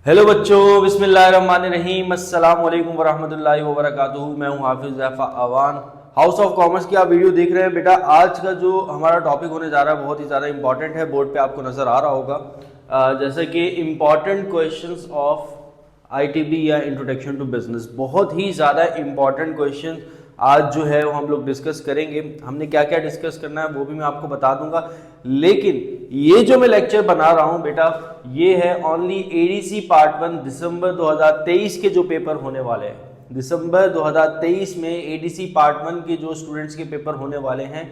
Hello बच्चों, बिस्मिल्लाहिर्रहमानिर्रहीम, अस्सलाम वालेकुम वरहमतुल्लाहि वबरकातुहू। मैं हूं हाफिज ज़ैफ़ा अवान, हाउस ऑफ कॉमर्स की आप वीडियो देख रहे हैं। बेटा, आज का जो हमारा टॉपिक होने जा रहा है बहुत ही ज़्यादा इंपॉर्टेंट है। बोर्ड पे आपको नज़र आ रहा होगा जैसे कि इम्पॉर्टेंट क्वेश्चंस ऑफ आईटीबी या इंट्रोडक्शन टू बिजनेस। बहुत ही ज़्यादा इंपॉर्टेंट क्वेश्चन आज जो है वो हम लोग डिस्कस करेंगे। हमने क्या क्या डिस्कस करना है वो भी मैं आपको बता दूंगा, लेकिन ये जो मैं लेक्चर बना रहा हूं बेटा, ये है ओनली एडीसी पार्ट 1 दिसंबर 2023 के जो पेपर होने वाले हैं। दिसंबर 2023 में एडीसी पार्ट 1 के जो स्टूडेंट्स के पेपर होने वाले हैं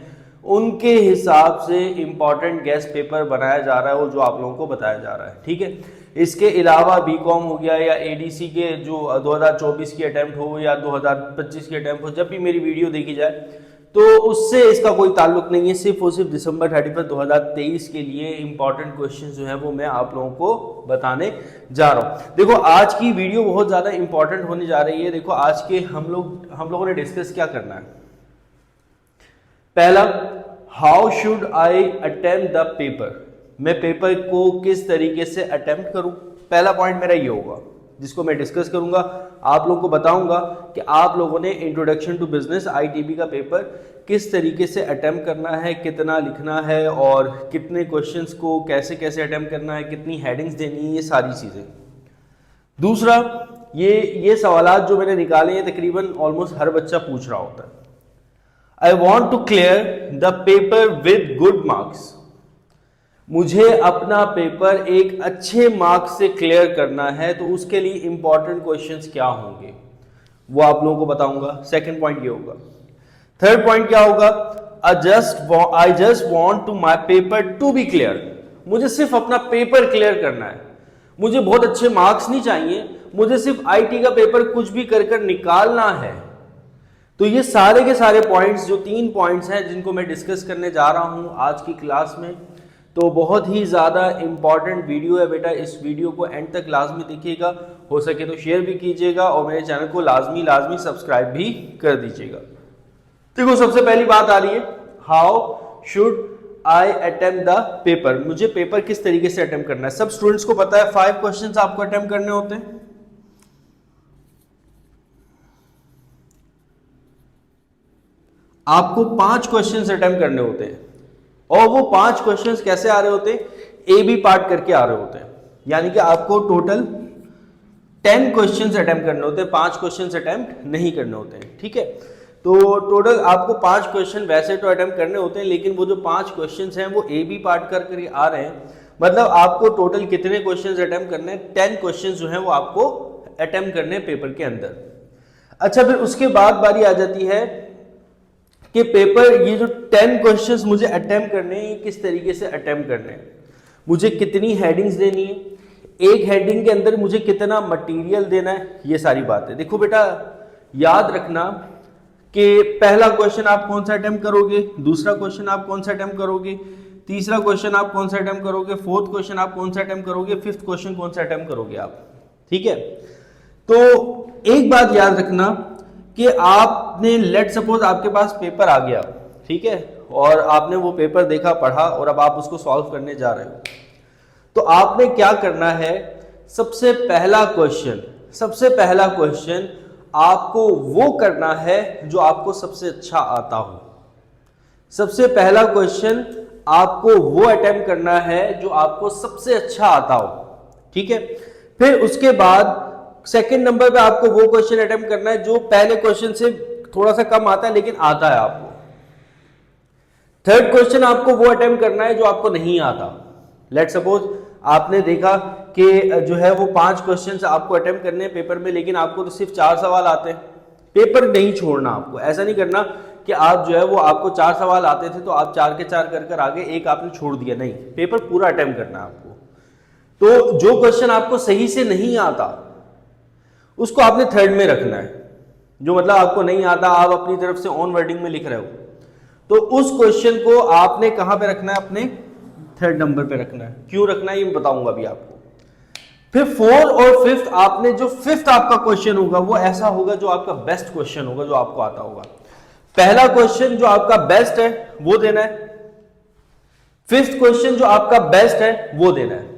उनके हिसाब से इंपॉर्टेंट गेस्ट पेपर बनाया जा रहा है और जो आप लोगों को बताया जा रहा है। ठीक है, इसके अलावा बीकॉम हो गया या एडीसी के जो 2024 की अटेम्प्ट हो या 2025 की अटेम्प्ट हो, जब भी मेरी वीडियो देखी जाए तो उससे इसका कोई ताल्लुक नहीं है। सिर्फ और सिर्फ दिसंबर 31 2023 के लिए इंपॉर्टेंट क्वेश्चन जो है वो मैं आप लोगों को बताने जा रहा हूं। देखो, आज की वीडियो बहुत ज़्यादा इंपॉर्टेंट होने जा रही है। देखो, आज के हम लोगों ने डिस्कस क्या करना है। पहला, how should I attempt the paper. मैं पेपर को किस तरीके से अटेम्प्ट करूं, पहला पॉइंट मेरा ये होगा जिसको मैं डिस्कस करूंगा। आप लोगों को बताऊंगा कि आप लोगों ने इंट्रोडक्शन टू बिजनेस आईटीबी का पेपर किस तरीके से अटेम्प्ट करना है, कितना लिखना है और कितने क्वेश्चंस को कैसे कैसे अटेम्प्ट करना है, कितनी हेडिंग्स देनी है, ये सारी चीज़ें। दूसरा, ये सवालात जो मैंने निकाले हैं तकरीबन ऑलमोस्ट हर बच्चा पूछ रहा होता है। I want to clear the paper with good marks. मुझे अपना पेपर एक अच्छे मार्क्स से क्लियर करना है, तो उसके लिए इंपॉर्टेंट क्वेश्चंस क्या होंगे वो आप लोगों को बताऊंगा। सेकंड पॉइंट ये होगा। थर्ड पॉइंट क्या होगा, I just want to my paper to be clear. मुझे सिर्फ अपना पेपर क्लियर करना है, मुझे बहुत अच्छे मार्क्स नहीं चाहिए, मुझे सिर्फ आईटी का पेपर कुछ भी कर निकालना है। तो ये सारे के सारे पॉइंट्स, जो 3 पॉइंट्स हैं जिनको मैं डिस्कस करने जा रहा हूं आज की क्लास में, तो बहुत ही ज़्यादा इंपॉर्टेंट वीडियो है बेटा। इस वीडियो को एंड तक लाजमी देखिएगा, हो सके तो शेयर भी कीजिएगा और मेरे चैनल को लाजमी सब्सक्राइब भी कर दीजिएगा। देखो, सबसे पहली बात आ रही है, how should I attempt the paper. मुझे पेपर किस तरीके से अटेम्प्ट करना है। सब स्टूडेंट्स को पता है 5 क्वेश्चंस आपको अटेम्प्ट करने होते हैं। आपको 5 क्वेश्चंस अटेम्प्ट करने होते हैं और वो 5 क्वेश्चंस कैसे आ रहे होते हैं, ए बी पार्ट करके आ रहे होते हैं। यानी कि आपको टोटल 10 क्वेश्चंस अटेम्प्ट करने होते हैं, 5 क्वेश्चंस अटेम्प्ट नहीं करने होते हैं। ठीक है, तो टोटल आपको 5 क्वेश्चन वैसे तो अटेम्प्ट करने होते हैं, लेकिन वो जो 5 क्वेश्चंस हैं वो ए बी पार्ट करके आ रहे हैं। मतलब आपको टोटल कितने क्वेश्चंस अटेम्प्ट करने हैं, 10 क्वेश्चंस जो हैं वो आपको अटेम्प्ट करने हैं पेपर के अंदर। अच्छा, फिर उसके बाद बारी आ जाती है कि पेपर, ये जो 10 क्वेश्चंस मुझे अटेम्प्ट करने हैं, ये किस तरीके से अटेम्प्ट करने हैं, मुझे कितनी हेडिंग्स देनी है, एक हेडिंग के अंदर मुझे कितना मटेरियल देना है, ये सारी बातें। देखो बेटा, याद रखना कि पहला क्वेश्चन आप कौन सा अटेम्प्ट करोगे, दूसरा क्वेश्चन आप कौन सा अटेम्प्ट करोगे, तीसरा क्वेश्चन आप कौन सा अटेम्प्ट करोगे, फोर्थ क्वेश्चन आप कौन सा अटेम्प्ट करोगे, फिफ्थ क्वेश्चन कौन सा अटेम्प्ट करोगे आप। ठीक है, तो एक बात याद रखना कि आपने, लेट सपोज आपके पास पेपर आ गया, ठीक है, और आपने वो पेपर देखा, पढ़ा और अब आप उसको सॉल्व करने जा रहे हो, तो आपने क्या करना है, सबसे पहला क्वेश्चन आपको वो करना है जो आपको सबसे अच्छा आता हो। सबसे पहला क्वेश्चन आपको वो अटेम्प्ट करना है जो आपको सबसे अच्छा आता हो। ठीक है, फिर उसके बाद सेकंड नंबर पे आपको वो क्वेश्चन अटेम्प्ट करना है जो पहले क्वेश्चन से थोड़ा सा कम आता है लेकिन आता है आपको। थर्ड क्वेश्चन आपको वो अटेम्प्ट करना है जो आपको नहीं आता। लेट सपोज आपने देखा कि जो है वो 5 क्वेश्चन आपको अटेम्प्ट करने हैं पेपर में, लेकिन आपको तो सिर्फ 4 सवाल आते हैं। पेपर नहीं छोड़ना आपको, ऐसा नहीं करना कि आप जो है वो, आपको 4 सवाल आते थे तो आप 4 के 4 कर आगे, एक आपने छोड़ दिया, नहीं, पेपर पूरा अटेम्प्ट करना है आपको। तो जो क्वेश्चन आपको सही से नहीं आता उसको आपने थर्ड में रखना है। जो मतलब आपको नहीं आता, आप अपनी तरफ से ऑन वर्डिंग में लिख रहे हो, तो उस क्वेश्चन को आपने कहां पे रखना है, अपने थर्ड नंबर पे रखना है। क्यों रखना है ये बताऊंगा अभी आपको। फिर 4 और 5th, आपने जो 5th आपका क्वेश्चन होगा वो ऐसा होगा जो आपका बेस्ट क्वेश्चन होगा, जो आपको आता होगा। पहला क्वेश्चन जो आपका बेस्ट है वो देना है, 5th क्वेश्चन जो आपका बेस्ट है वो देना है।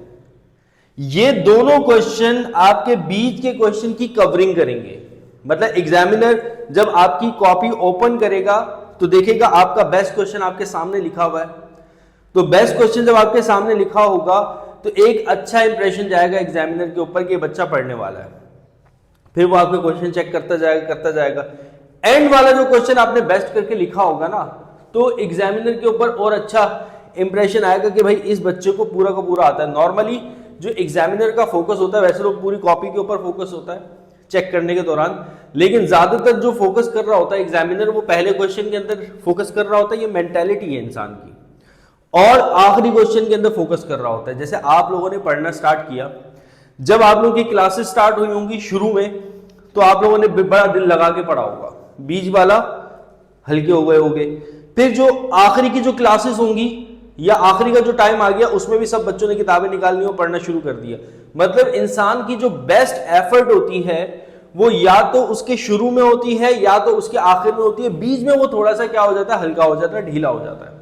ये दोनों क्वेश्चन आपके बीच के क्वेश्चन की कवरिंग करेंगे। मतलब एग्जामिनर जब आपकी कॉपी ओपन करेगा तो देखेगा आपका बेस्ट क्वेश्चन आपके सामने लिखा हुआ है। तो बेस्ट क्वेश्चन जब आपके सामने लिखा होगा तो एक अच्छा इंप्रेशन जाएगा एग्जामिनर के ऊपर कि बच्चा पढ़ने वाला है। फिर वो आपके क्वेश्चन चेक करता जाएगा। एंड वाला जो क्वेश्चन आपने बेस्ट करके लिखा होगा ना, तो एग्जामिनर के ऊपर और अच्छा इंप्रेशन आएगा कि भाई इस बच्चे को पूरा का पूरा आता है। नॉर्मली जो एग्जामिनर का फोकस होता है, वैसे तो पूरी कॉपी के ऊपर फोकस होता है चेक करने के दौरान, लेकिन ज्यादातर जो फोकस कर रहा होता है एग्जामिनर, वो पहले क्वेश्चन के अंदर फोकस कर रहा होता है। ये मेंटेलिटी है इंसान की। और आखिरी क्वेश्चन के अंदर फोकस कर रहा होता है। जैसे आप लोगों ने पढ़ना स्टार्ट किया, जब आप लोगों की क्लासेस स्टार्ट हुई होंगी शुरू में, तो आप लोगों ने बड़ा दिल लगा के पढ़ा होगा, बीच वाला हल्के हो गए होंगे। फिर जो आखिरी की जो क्लासेस होंगी या आखिरी का जो टाइम आ गया, उसमें भी सब बच्चों ने किताबें निकालनी और पढ़ना शुरू कर दिया। मतलब इंसान की जो बेस्ट एफर्ट होती है वो या तो उसके शुरू में होती है या तो उसके आखिर में होती है। बीच में वो थोड़ा सा क्या हो जाता है, हल्का हो जाता है, ढीला हो जाता है।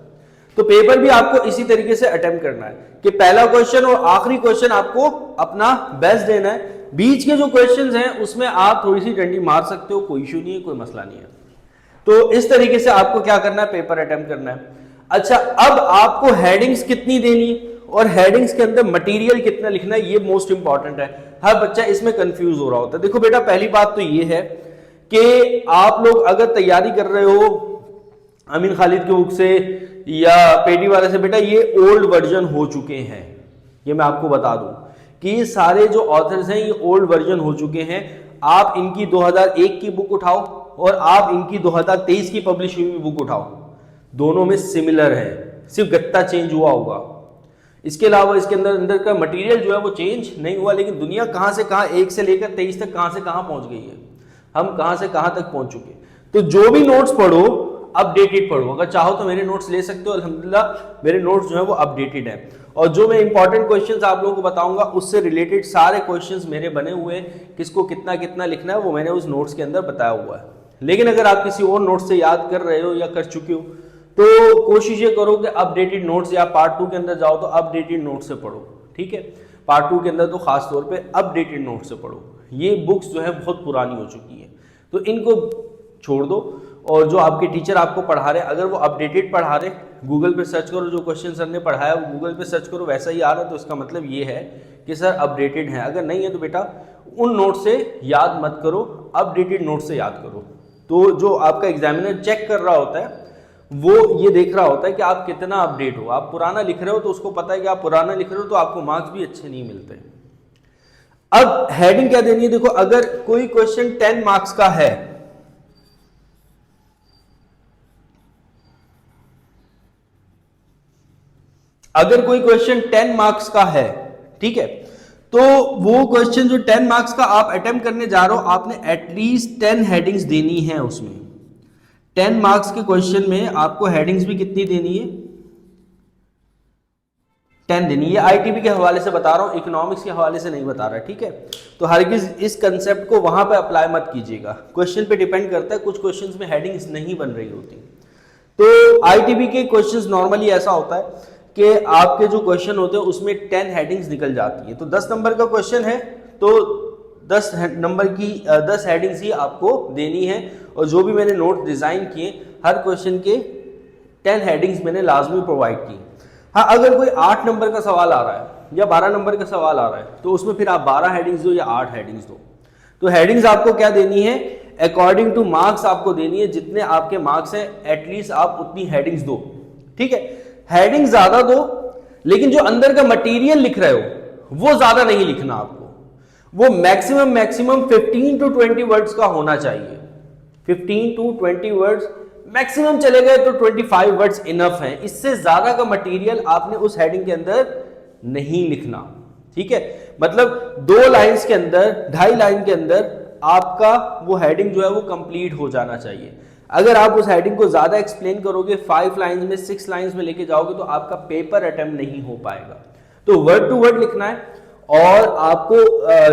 तो पेपर भी आपको इसी तरीके से अटेम्प्ट करना है कि पहला क्वेश्चन और आखिरी क्वेश्चन आपको अपना बेस्ट देना है। बीच के जो क्वेश्चंस हैं उसमें आप थोड़ी सी डंडी मार सकते हो, कोई इशू नहीं है, कोई मसला नहीं है। तो इस तरीके से आपको क्या करना है, पेपर अटेम्प्ट करना है। अच्छा, अब आपको हेडिंग्स कितनी देनी और हेडिंग्स के अंदर मटेरियल कितना लिखना है, ये मोस्ट इंपॉर्टेंट है। हर बच्चा इसमें कंफ्यूज हो रहा होता है। देखो बेटा, पहली बात तो ये है कि आप लोग अगर तैयारी कर रहे हो अमीन खालिद की बुक से या पेटी वाले से, बेटा ये ओल्ड वर्जन हो चुके हैं। ये मैं आपको बता दूं कि ये सारे जो ऑथर्स हैं ये ओल्ड वर्जन हो चुके हैं। आप इनकी 2001 की बुक उठाओ और आप इनकी 2023 की पब्लिश हुई बुक उठाओ, दोनों में सिमिलर है, सिर्फ गत्ता चेंज हुआ होगा। इसके अलावा इसके अंदर का मटेरियल जो है वो चेंज नहीं हुआ। लेकिन दुनिया कहां से कहां, 1 से लेकर 23 तक कहां से कहां पहुंच गई है, हम कहां से कहां तक पहुंच चुके। तो जो भी नोट्स पढ़ो अपडेटेड पढ़ो। अगर चाहो तो मेरे नोट्स ले सकते हो, अल्हम्दुलिल्लाह मेरे नोट्स जो है वो अपडेटेड हैं। और जो मैं इंपॉर्टेंट क्वेश्चंस आप लोगों को बताऊंगा उससे रिलेटेड सारे क्वेश्चंस मेरे बने हुए हैं। किसको कितना कितना लिखना है वो मैंने उस नोट्स के अंदर बताया हुआ है। लेकिन अगर आप किसी और नोट्स से याद कर रहे हो या कर चुके हो तो कोशिश ये करो कि अपडेटेड नोट्स, या पार्ट 2 के अंदर जाओ तो अपडेटेड नोट्स से पढ़ो। ठीक है, पार्ट 2 के अंदर तो खास तौर पे अपडेटेड नोट्स से पढ़ो। ये बुक्स जो है बहुत पुरानी हो चुकी है, तो इनको छोड़ दो। और जो आपके टीचर आपको पढ़ा रहे, अगर वो अपडेटेड पढ़ा रहे, गूगल पे सर्च करो, जो क्वेश्चन सर ने पढ़ाया वो गूगल पे सर्च करो, वैसा ही आ रहा है, तो इसका मतलब ये है कि सर अपडेटेड है। अगर नहीं है तो बेटा उन नोट से याद मत करो, अपडेटेड नोट से याद करो। तो जो आपका एग्जामिनर चेक कर रहा होता है वो ये देख रहा होता है कि आप कितना अपडेट हो। आप पुराना लिख रहे हो तो उसको पता है कि आप पुराना लिख रहे हो, तो आपको मार्क्स भी अच्छे नहीं मिलते। अब हेडिंग क्या देनी है, देखो अगर कोई क्वेश्चन 10 मार्क्स का है, अगर कोई क्वेश्चन 10 मार्क्स का है, ठीक है, तो वो क्वेश्चन जो 10 मार्क्स का आप अटेम्प्ट करने जा रहे हो, आपने एटलीस्ट 10 हेडिंग्स देनी है उसमें। 10 मार्क्स के क्वेश्चन में आपको हेडिंग्स भी कितनी देनी है, 10 देनी है। आईटीबी के हवाले से बता रहा हूं, इकोनॉमिक्स के हवाले से नहीं बता रहा, ठीक है। तो हरगिज इस कंसेप्ट को वहां पे अप्लाई मत कीजिएगा, क्वेश्चन पे डिपेंड करता है। कुछ क्वेश्चंस में हेडिंग्स नहीं बन रही होती। तो आईटीबी के क्वेश्चंस नॉर्मली ऐसा होता है कि आपके जो क्वेश्चन होते हैं उसमें 10 हेडिंग्स निकल जाती है। तो 10 नंबर का क्वेश्चन है तो 10 नंबर की 10 हेडिंग्स ही आपको देनी है। और जो भी मैंने नोट डिजाइन किए, हर क्वेश्चन के 10 हेडिंग्स मैंने लाजमी प्रोवाइड की। हाँ, अगर कोई 8 नंबर का सवाल आ रहा है या 12 नंबर का सवाल आ रहा है तो उसमें फिर आप 12 हेडिंग्स दो या 8 हेडिंग्स दो। तो हेडिंग्स आपको क्या देनी है, अकॉर्डिंग टू मार्क्स आपको देनी है। जितने आपके मार्क्स हैं एटलीस्ट आप उतनी हेडिंग्स दो, ठीक है। हेडिंग ज्यादा दो, लेकिन जो अंदर का मटेरियल लिख रहे हो वो ज्यादा नहीं लिखना आपको। वो मैक्सिमम 15 to 20 वर्ड्स का होना चाहिए। 15 to 20 वर्ड्स मैक्सिमम, चले गए तो 25 वर्ड्स इनफ हैं। इससे ज्यादा का मटेरियल आपने उस हेडिंग के अंदर नहीं लिखना, ठीक है। मतलब 2 लाइंस के अंदर, 2.5 लाइन के अंदर आपका वो हेडिंग जो है वो कंप्लीट हो जाना चाहिए। अगर आप उस हेडिंग को ज्यादा एक्सप्लेन करोगे, 5 लाइंस में, 6 लाइंस में लेके जाओगे, तो आपका पेपर अटेम्प्ट नहीं हो पाएगा। तो वर्ड टू वर्ड लिखना है और आपको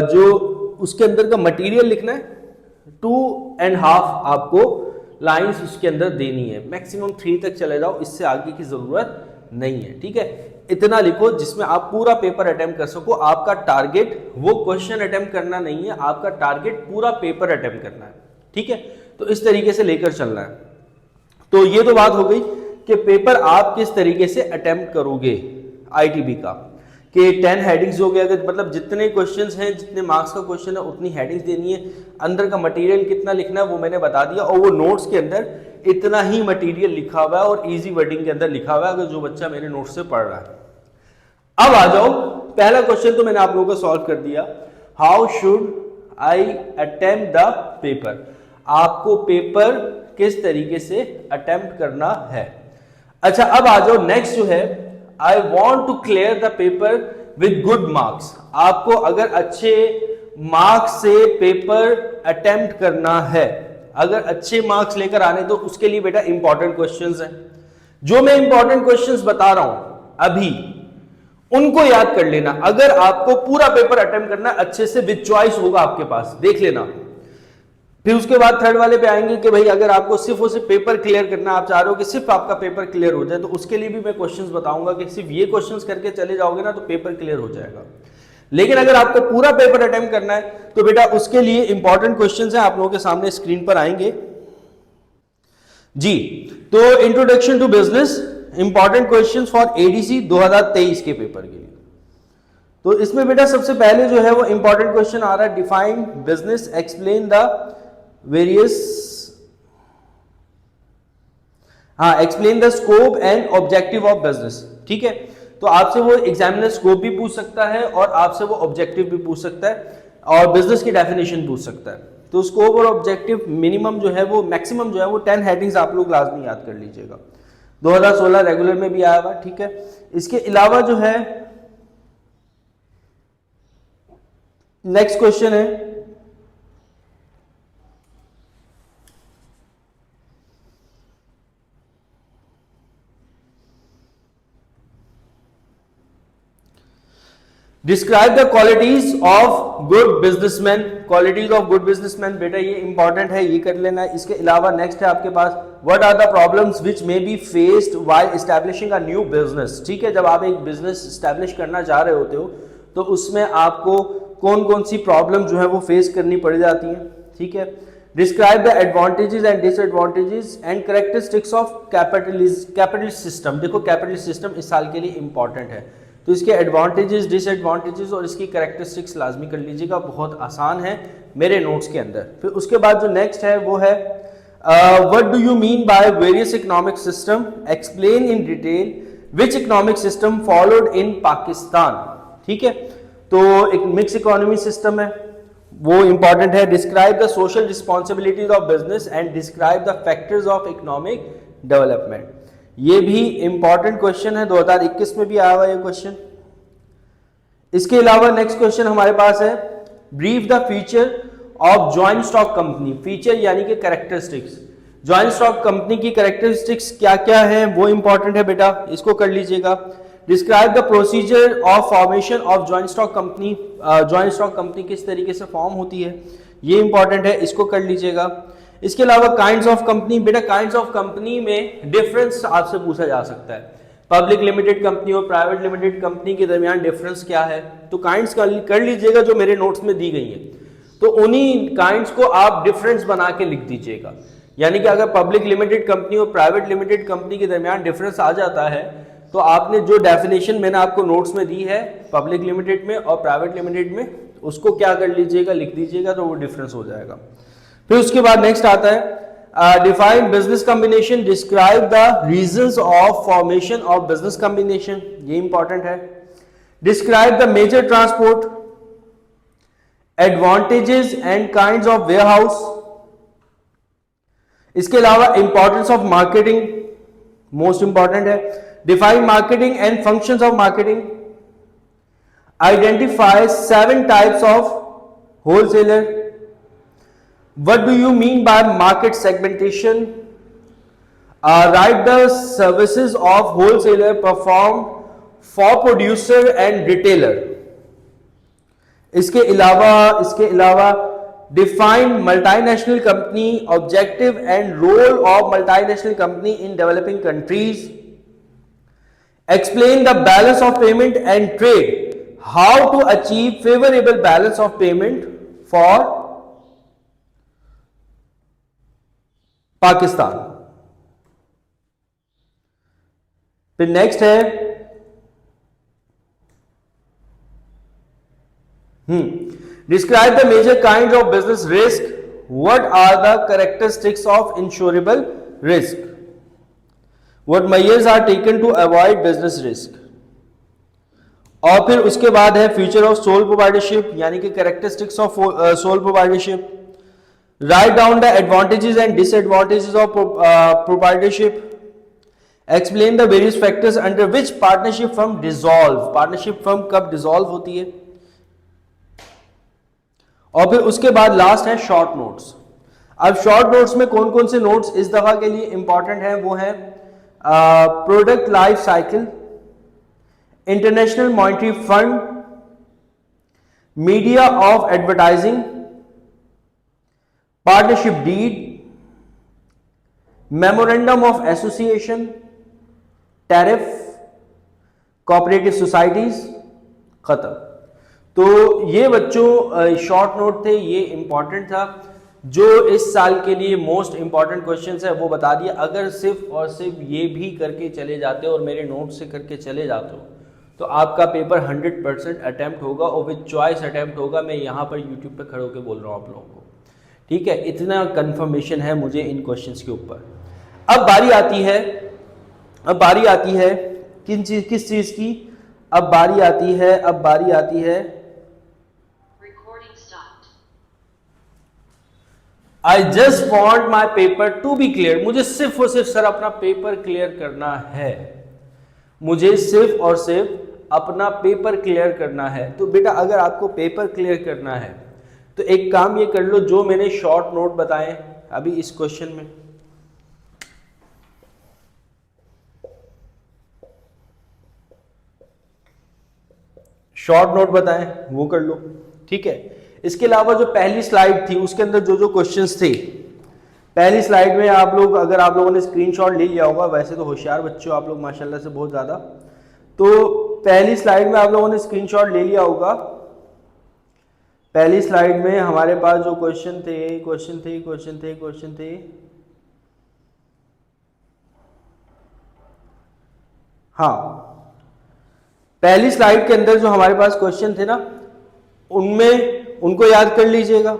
जो उसके अंदर का मटेरियल लिखना है 2.5 आपको लाइंस उसके अंदर देनी है। मैक्सिमम 3 तक चले जाओ, इससे आगे की जरूरत नहीं है, ठीक है। इतना लिखो जिसमें आप पूरा पेपर अटेम्प्ट कर सको। आपका टारगेट वो क्वेश्चन अटेम्प्ट करना नहीं है, आपका टारगेट पूरा पेपर अटेम्प्ट करना है, ठीक है। तो इस तरीके से लेकर चलना है। तो ये तो बात हो गई कि पेपर आप किस तरीके से अटेम्प्ट करोगे आईटीबी का, कि 10 हेडिंग्स हो गया, अगर मतलब जितने क्वेश्चंस हैं, जितने मार्क्स का क्वेश्चन है उतनी हेडिंग्स देनी है। अंदर का मटेरियल कितना लिखना है वो मैंने बता दिया, और वो नोट्स के अंदर इतना ही मटेरियल लिखा हुआ है और इजी वर्डिंग के अंदर लिखा हुआ है, अगर जो बच्चा मेरे नोट्स से पढ़ रहा है। अब आ जाओ, पहला क्वेश्चन तो मैंने आप लोगों को सॉल्व कर दिया, how should I attempt the paper. आपको पेपर किस तरीके से अटेम्प्ट करना है। अच्छा, अब आ जाओ नेक्स्ट जो है, I want to clear the paper with good marks. आपको अगर अच्छे मार्क्स से पेपर अटेम्प्ट करना है, अगर अच्छे मार्क्स लेकर आने, तो उसके लिए बेटा इंपॉर्टेंट क्वेश्चंस हैं। जो मैं इंपॉर्टेंट क्वेश्चंस बता रहा हूं अभी, उनको याद कर लेना। अगर आपको पूरा पेपर अटेम्प्ट करना अच्छे से, विद चॉइस होगा आपके पास, देख लेना। फिर उसके बाद थर्ड वाले पे आएंगे कि भाई अगर आपको सिर्फ और सिर्फ पेपर क्लियर करना, आप चाह रहे हो कि सिर्फ आपका पेपर क्लियर हो जाए, तो उसके लिए भी मैं क्वेश्चंस बताऊंगा कि सिर्फ ये क्वेश्चंस करके चले जाओगे ना तो पेपर क्लियर हो जाएगा। लेकिन अगर आपको पूरा पेपर अटेम्प्ट करना है तो बेटा उसके लिए इंपॉर्टेंट क्वेश्चंस हैं, आप लोगों के सामने स्क्रीन पर आएंगे जी। तो introduction to business, important questions for ADC 2023 के पेपर के लिए। तो इसमें बेटा सबसे पहले जो है वो इंपॉर्टेंट क्वेश्चन आ रहा है, define business, explain the various, explain the scope and objective of business, ठीक है। तो आपसे वो एग्जामिनर स्कोप भी पूछ सकता है और आपसे वो ऑब्जेक्टिव भी पूछ सकता है और बिजनेस की डेफिनेशन पूछ सकता है। तो स्कोप और ऑब्जेक्टिव मिनिमम जो है वो, मैक्सिमम जो है वो 10 हेडिंग्स आप लोग लाजमी याद कर लीजिएगा। 2016 रेगुलर में भी आया हुआ, ठीक है। इसके अलावा जो है नेक्स्ट क्वेश्चन है, describe the qualities of good businessman. Qualities of good businessman बेटा ये इंपॉर्टेंट है, ये कर लेना है। इसके अलावा नेक्स्ट है आपके पास, what are the problems which may be faced while establishing a new business, ठीक है। जब आप एक बिजनेस एस्टैब्लिश करना चाह रहे होते हो तो उसमें आपको कौन कौन सी प्रॉब्लम जो है वो फेस करनी पड़ जाती है, ठीक है। Describe the advantages and disadvantages and characteristics of capitalist system. देखो कैपिटलिस्ट सिस्टम इस साल के लिए इंपॉर्टेंट है, तो इसके एडवांटेजेस, डिसएडवांटेजेस और इसकी कैरेक्टरिस्टिक्स लाजमी कर लीजिएगा, बहुत आसान है मेरे नोट्स के अंदर। फिर उसके बाद जो नेक्स्ट है वो है, what do you mean by various economic system, explain in detail which economic system followed in Pakistan, ठीक है। तो एक मिक्स इकोनॉमी सिस्टम है, वो इंपॉर्टेंट है। Describe the social responsibilities of business and describe the factors of economic development, ये भी important question है, 2021 में भी आया हुआ ये क्वेश्चन। इसके अलावा नेक्स्ट क्वेश्चन हमारे पास है, brief the feature of joint stock company. Feature यानी कि कैरेक्टरिस्टिक्स, जॉइंट स्टॉक कंपनी की कैरेक्टरिस्टिक्स क्या क्या है वो इंपॉर्टेंट है बेटा, इसको कर लीजिएगा। Describe the procedure of formation of joint stock company, joint stock company किस तरीके से फॉर्म होती है, ये इंपॉर्टेंट है, इसको कर लीजिएगा। इसके अलावा काइंड्स ऑफ कंपनी, बेटा काइंड्स ऑफ कंपनी में डिफरेंस आपसे पूछा जा सकता है, पब्लिक लिमिटेड कंपनी और प्राइवेट लिमिटेड कंपनी के दरमियान डिफरेंस क्या है, तो काइंड्स कर लीजिएगा जो मेरे नोट्स में दी गई है। तो उन्हीं काइंड्स को आप डिफरेंस बना के लिख दीजिएगा, यानी कि अगर पब्लिक लिमिटेड कंपनी और प्राइवेट लिमिटेड कंपनी के दरमियान डिफरेंस आ जाता है तो आपने जो डेफिनेशन मैंने आपको नोट्स में दी है पब्लिक लिमिटेड में और प्राइवेट लिमिटेड में, उसको क्या कर लीजिएगा, लिख दीजिएगा, तो वो डिफरेंस हो जाएगा। फिर उसके बाद नेक्स्ट आता है, define business combination, describe the reasons of formation of business combination, ये इंपॉर्टेंट है। Describe the major transport, advantages and kinds of warehouse. इसके अलावा importance of marketing, most important है। Define marketing and functions of marketing, identify 7 types of wholesaler, what do you mean by market segmentation, write the services of wholesaler performed for producer and retailer। इसके अलावा define multinational company objective and role of multinational company in developing countries, explain the balance of payment and trade, how to achieve favourable balance of payment for Pakistan. फिर next है describe the major kind of business risk, what are the characteristics of insurable risk, what measures are taken to avoid business risk. और फिर उसके बाद है future of sole proprietorship, यानी कि characteristics of sole proprietorship, write down the advantages and disadvantages of proprietorship, explain the various factors under which partnership firm dissolve, partnership firm कब dissolve होती है। और फिर उसके बाद लास्ट है शॉर्ट नोट्स। अब शॉर्ट नोट्स में कौन कौन से नोट्स इस दफा के लिए इंपॉर्टेंट हैं, वो है product life cycle, international monetary fund, media of advertising, partnership deed, memorandum of association, tariff, cooperative societies, खत्म। तो ये बच्चों शॉर्ट नोट थे, ये इंपॉर्टेंट था। जो इस साल के लिए मोस्ट इंपॉर्टेंट क्वेश्चंस है वो बता दिया। अगर सिर्फ और सिर्फ ये भी करके चले जाते हो और मेरे नोट से करके चले जाते हो तो आपका पेपर 100% अटेम्प्ट होगा और विद चॉइस अटेम्प्ट होगा। मैं यहाँ पर यूट्यूब पे खड़े होकर बोल रहा हूँ आप लोगों को, ठीक है। इतना कंफर्मेशन है मुझे इन क्वेश्चंस के ऊपर। अब बारी आती है किस चीज की, अब बारी आती है I just want my paper to be clear. मुझे सिर्फ और सिर्फ सर अपना पेपर क्लियर करना है, मुझे सिर्फ और सिर्फ अपना पेपर क्लियर करना है। तो बेटा अगर आपको पेपर क्लियर करना है तो एक काम ये कर लो, जो मैंने शॉर्ट नोट बताए अभी इस क्वेश्चन में, शॉर्ट नोट बताएं वो कर लो, ठीक है। इसके अलावा जो पहली स्लाइड थी उसके अंदर जो जो क्वेश्चंस थे, पहली स्लाइड में आप लोग, अगर आप लोगों ने स्क्रीनशॉट ले लिया होगा, वैसे तो होशियार बच्चों आप लोग माशाल्लाह से बहुत ज़्यादा, तो पहली स्लाइड में आप लोगों ने स्क्रीनशॉट ले लिया होगा। पहली स्लाइड में हमारे पास जो क्वेश्चन थे हाँ, पहली स्लाइड के अंदर जो हमारे पास क्वेश्चन थे ना, उनमें उनको याद कर लीजिएगा।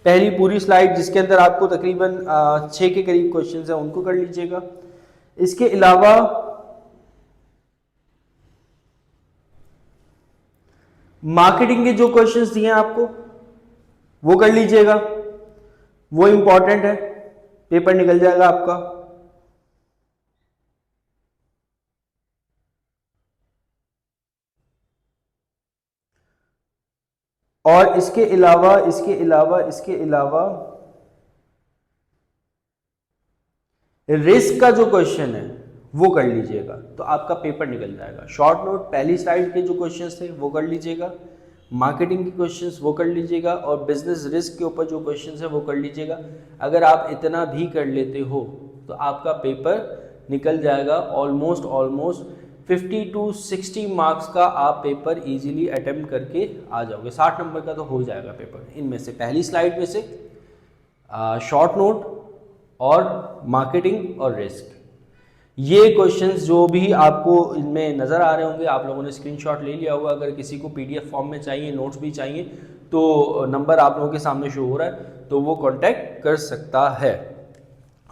पहली पूरी स्लाइड जिसके अंदर आपको तकरीबन 6 के करीब क्वेश्चंस हैं उनको कर लीजिएगा। इसके अलावा मार्केटिंग के जो क्वेश्चंस दिए हैं आपको वो कर लीजिएगा, वो इंपॉर्टेंट है, पेपर निकल जाएगा आपका। और इसके अलावा रिस्क का जो क्वेश्चन है वो कर लीजिएगा, तो आपका पेपर निकल जाएगा। शॉर्ट नोट पहली स्लाइड के जो क्वेश्चंस थे वो कर लीजिएगा, मार्केटिंग के क्वेश्चंस वो कर लीजिएगा, और बिजनेस रिस्क के ऊपर जो क्वेश्चंस है वो कर लीजिएगा। अगर आप इतना भी कर लेते हो तो आपका पेपर निकल जाएगा। ऑलमोस्ट 50 to 60 मार्क्स का आप पेपर इजीली अटेम्प्ट करके आ जाओगे। 60 नंबर का तो हो जाएगा पेपर। इनमें से पहली स्लाइड में से शॉर्ट नोट और मार्केटिंग और रिस्क, ये क्वेश्चंस जो भी आपको इनमें नज़र आ रहे होंगे, आप लोगों ने स्क्रीनशॉट ले लिया होगा। अगर किसी को PDF फॉर्म में चाहिए, नोट्स भी चाहिए, तो नंबर आप लोगों के सामने शो हो रहा है, तो वो कांटेक्ट कर सकता है।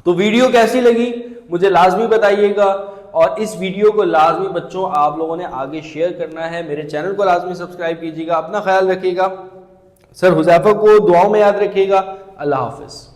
तो वीडियो कैसी लगी मुझे लाजमी बताइएगा, और इस वीडियो को लाजमी बच्चों आप लोगों ने आगे शेयर करना है। मेरे चैनल को लाजमी सब्सक्राइब कीजिएगा। अपना ख्याल रखिएगा, सर हुज़ैफा को दुआओं में याद रखिएगा। अल्लाह हाफिज़।